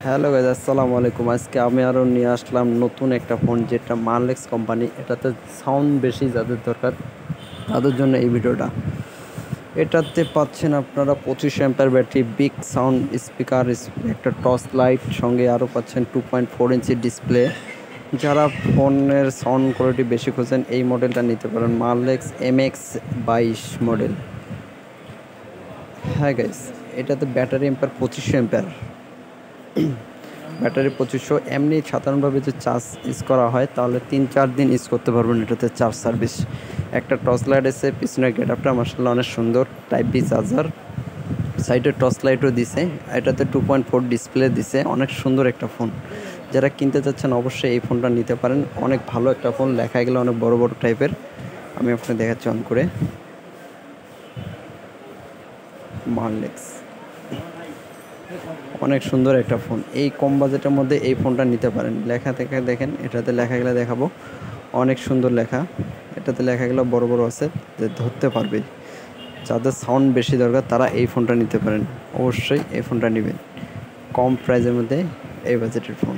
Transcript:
Hello guys, আসসালামু আলাইকুম। আজকে আমি আরও নিয়ে আসলাম নতুন একটা ফোন, যেটা মারলেক্স কোম্পানি। এটাতে সাউন্ড বেশি যাদের দরকার তাদের জন্য এই ভিডিওটা। এটাতে পাচ্ছেন আপনারা 25 অ্যাম্পের ব্যাটারি, বিগ সাউন্ড স্পিকার, একটা টর্চ লাইট, সঙ্গে আরও পাচ্ছেন 2.4 ইঞ্চি ডিসপ্লে। যারা ফোনের সাউন্ড কোয়ালিটি বেশি খোঁজেন এই মডেলটা নিতে পারেন, মারলেক্স MX22 মডেল। হ্যাঁ গাইজ, এটাতে ব্যাটারি এম্পার 2500 অ্যাম্পের। ব্যাটারি 2500। এমনি সাধারণভাবে যে চার্জ ইউজ করা হয় তাহলে 3-4 দিন ইউজ করতে পারবেন এটাতে চার্জ সার্ভিস। একটা টর্চ লাইট এসে, পিছনের গেটআপটা মাশাআল্লাহ অনেক সুন্দর, টাইপ বি চার্জার, সাইডে টর্চ লাইটও দিছে। এটাতে 2.4 ডিসপ্লে দিছে, অনেক সুন্দর একটা ফোন। যারা কিনতে চাচ্ছেন অবশ্যই এই ফোনটা নিতে পারেন, অনেক ভালো একটা ফোন। লেখা গেলে অনেক বড় বড় টাইপের। আমি আপনাকে দেখাচ্ছি অন করে। মারলেক্স অনেক সুন্দর একটা ফোন, এই কম বাজেটের মধ্যে এই ফোনটা নিতে পারেন। লেখা থেকে দেখেন, এটাতে লেখাগুলো দেখাবো, অনেক সুন্দর লেখা। এটাতে লেখাগুলো বড় বড় আছে, যে ধরতে পারবে। যাদের সাউন্ড বেশি দরকার তারা এই ফোনটা নিতে পারেন, অবশ্যই এই ফোনটা নেবেন কম প্রাইসের মধ্যে, এই বাজেটের ফোন।